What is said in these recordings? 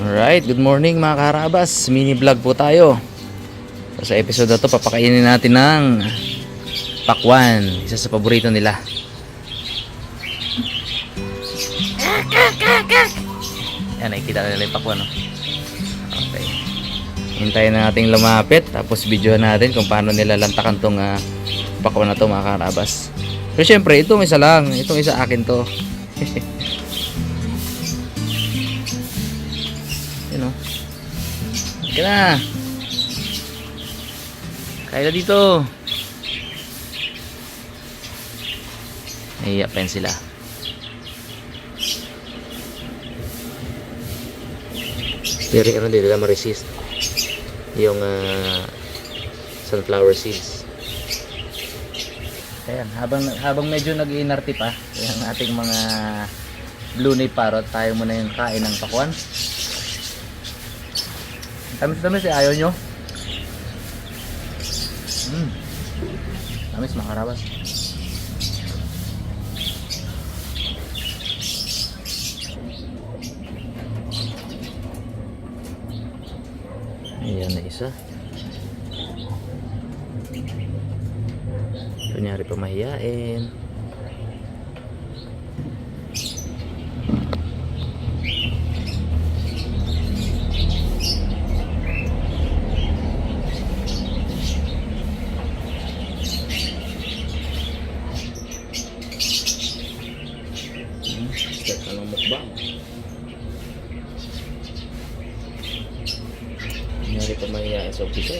Alright, good morning mga karabas. Mini vlog po tayo. So, sa episode na to, papakainin natin ng pakwan. Isa sa paborito nila. Yan, nakikita na nila yung pakwan. No? Okay. Hintayin na natin lumapit. Tapos video natin kung paano nila lantakan tong pakwan na to mga karabas. Pero syempre, itong isa lang. Itong isa akin to. Yun o. Kaya na. Kaya na dito. Nahiya pa yan sila. Pero ano din nila ma-resist yung sunflower seeds. Ayan, habang medyo nag-iinarte pa yung ating mga blue nape parrot, tayo muna yung kain ng pakwan. Tamis-tamis ayaw nyo. Tamis mga karabas. Ayan na isa. Kunyari pa mahiyain. Start na ng mukbang. Kunyari pa mahiyain sa umpisa.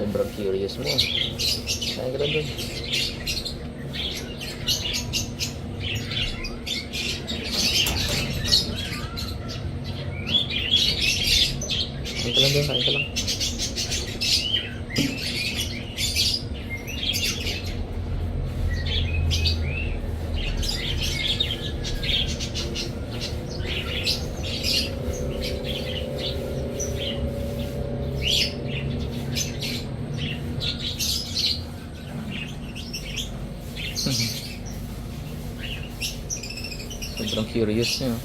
Sobrang curious mo. Kain ka lang dun. Kain ka lang dun, kain ka lang. Sobrang curious niya.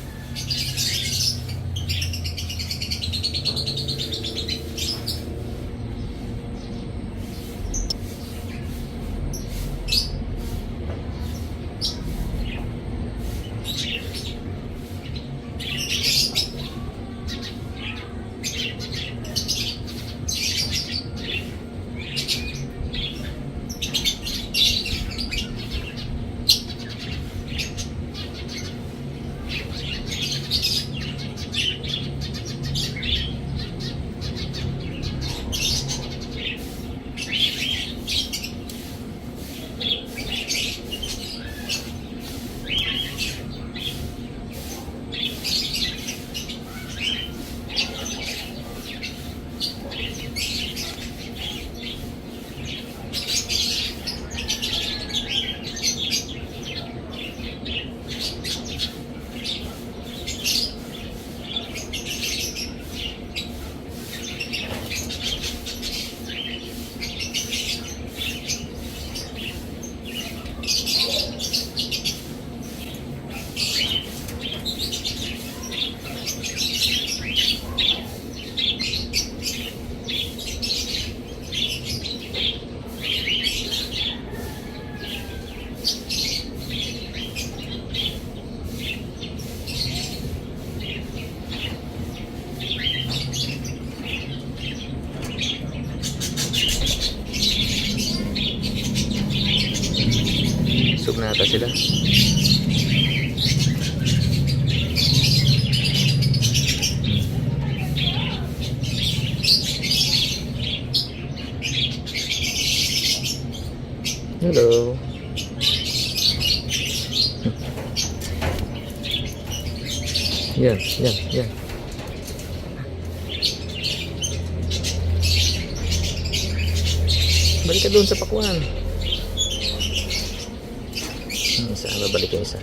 Hello. Yan, yan, yan. Balik ka doon sa pakuan. Isa, babalik yung isa.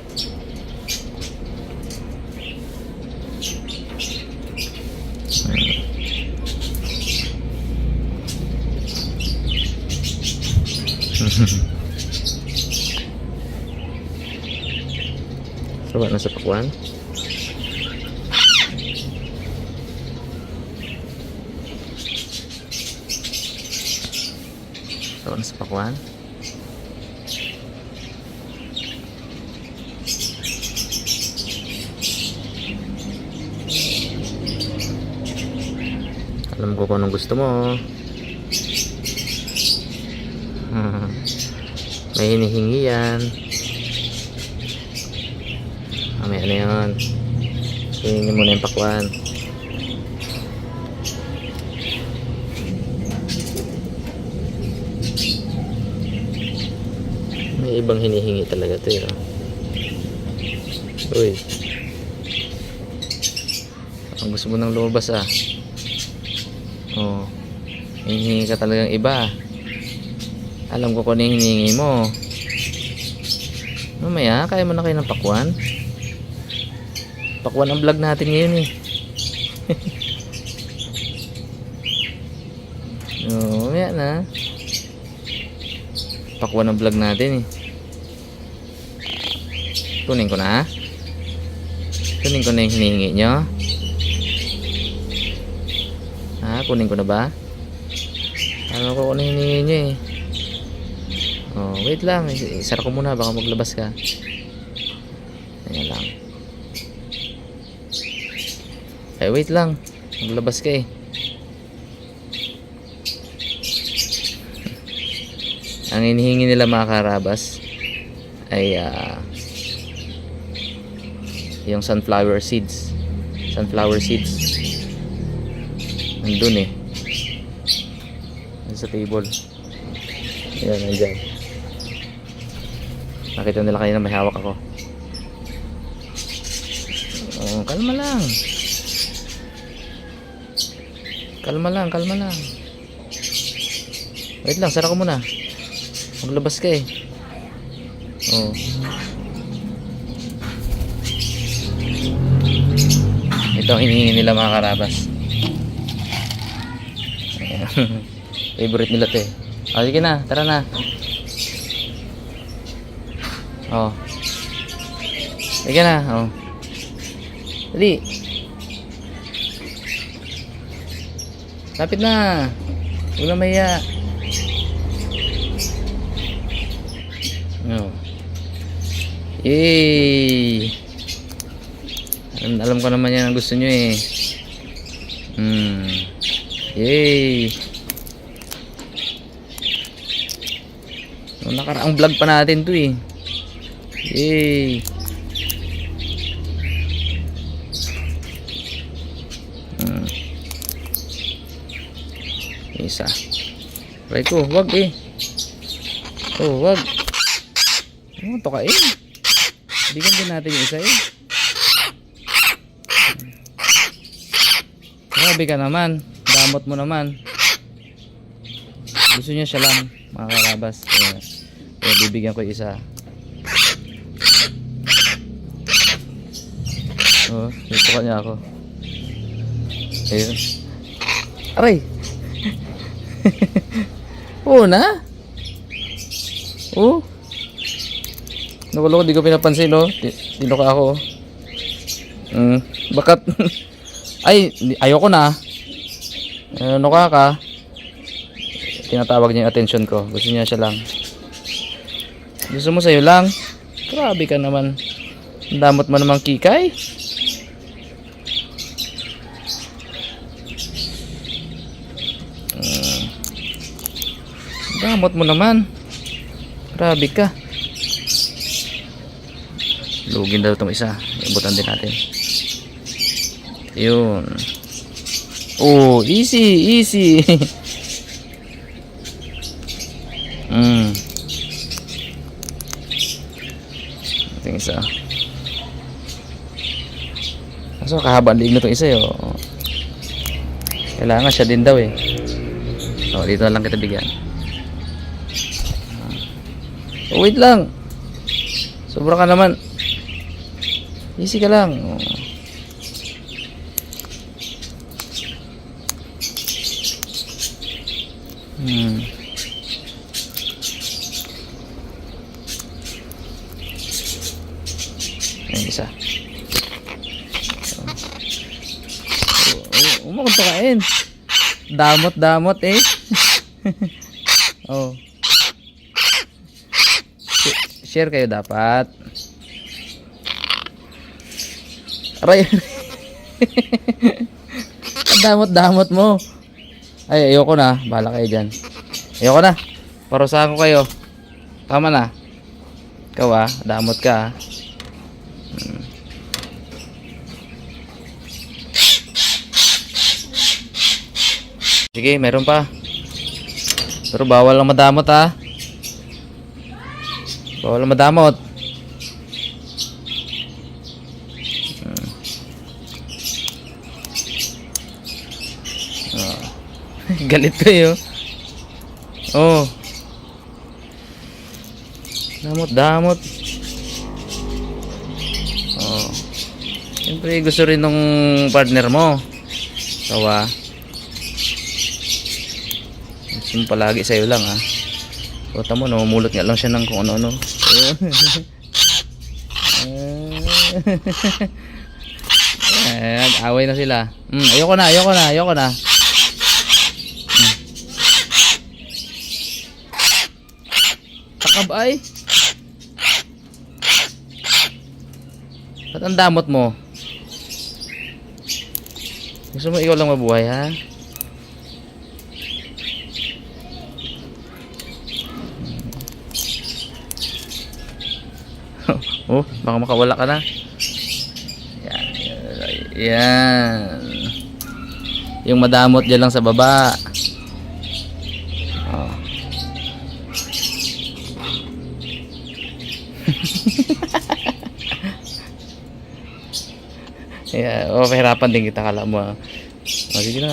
Sawa na sa pakuan. Sawa na sa pakuan. Alam ko kung anong gusto mo. May hinihingi yan. May ano yan. Hihingi mo na yung pakwan. May ibang hinihingi talaga ito yun. Uy, ang gusto mo nang lumabas ah. Oh, hinihingi ka talagang iba. Alam ko kung ano yung hinihingi mo. Mamaya, kaya mo na kayo ng pakwan. Pakwan ang vlog natin ngayon eh. Oh, mamaya na. Pakwan ang vlog natin eh. Kunin ko na. Kunin ko na yung hinihingi nyo. Ha, kunin ko na ba? Alam ko kung ano yung hinihingi nyo eh. Oh, wait lang. Isara ko muna. Baka maglabas ka. Ayan lang. Ay, wait lang. Maglabas ka eh. Ang hinihingi nila mga karabas ay yung sunflower seeds. Sunflower seeds. Nandun eh. Nandun sa table. Ayan, nandyan. Nakita nila kanina may hawak ako. Oh, kalma lang. Kalma lang, kalma lang. Wait lang, sara ko muna. Maglabas ka eh. Oh. Ito ang hinihingi nila mga karabas. Favorite nila ito eh. O, sige na, tara na. Oh. Sige na, oh. Dali. Lapit na. Huwag na mahiya. Oh. Yay! Alam ko naman yan ang gusto nyo eh. Yay! Noong nakaraang vlog pa natin to eh. Yay! Isa. Right ko, wag eh. Oh, wag. Ano to ka eh? Bigyan din natin yung isa eh. Grabe ka naman. Damot mo naman. Gusto niya siya lang, mga karabas. Bibigyan ko isa. Oh, ito ka niya ako. Ayun. Aray! Oo na? Oh. Nawala ko, di ko pinapansin, no? Tinuka ako. Bakat. Ay, ayoko na. Ano ka? Tinatawag niya yung attention ko. Gusto niya siya lang. Gusto mo sa'yo lang? Grabe ka naman. Damot mo namang kikay. Damot mo naman. Grabe ka. Lugin daw itong isa. Ibutan din natin. Yun. Oh, easy, easy. Ito yung isa. Kaso kahabaan liig na itong isa yun. Kailangan siya din daw eh. Oh, dito na lang kita bigyan. Oh, wait lang. Sobra ka naman. Easy ka lang. Oh. Ayan isa. Umakot pa kain. Damot eh. Oh. Share kayo dapat. Aray. Damot mo. Ay, ayoko na. Bahala kayo dyan. Ayoko na. Parusahan ko kayo. Tama na. Ikaw damot ka Sige, meron pa. Pero bawal lang madamot Bawal lang madamot. Galit kayo. Oh. Damot. Oh. Siyempre gusto rin ng partner mo. Sawa. Gusto mo palagi sa'yo lang Kota mo, namumulot nga lang siya ng kung ano-ano. Away na sila. Ayoko na. Takab ay. Ba't ang damot mo? Gusto mo ikaw lang mabuhay Oh, baka makawala ka na. Yan. Yung madamot dyan lang sa baba. Oh. Pahirapan din kita, kala mo. Sige na.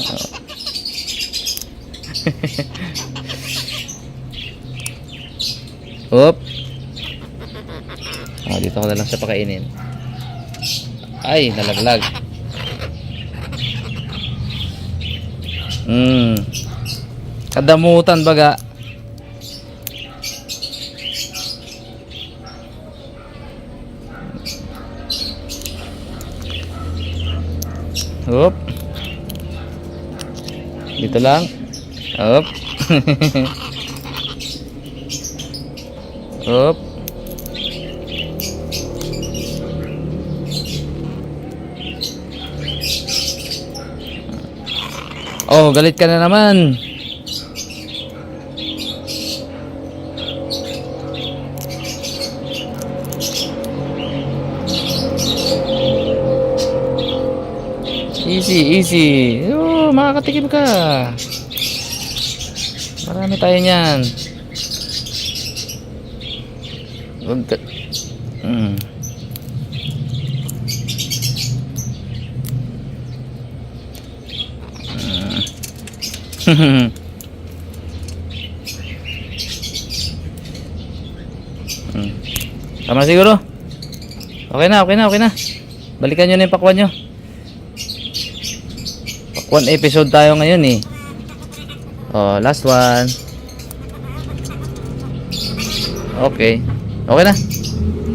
Hop. Dito ko na lang siya pakainin. Ay, nalaglag. Kadamutan baga. Hop. Dito lang. Hop. Hop. Oh, galit ka na naman. Easy. Oh, makakatikim ka. Marami tayo niyan. Wag ka. Tama siguro. Okay na. Balikan nyo na yung pakwan nyo. Pakwan episode tayo ngayon Oh, last one. Okay na.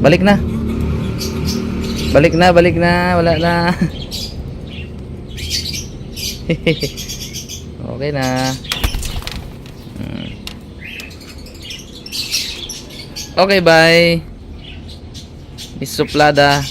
Balik na. Wala na. Okay na. Okay, bye. Miss Suplada.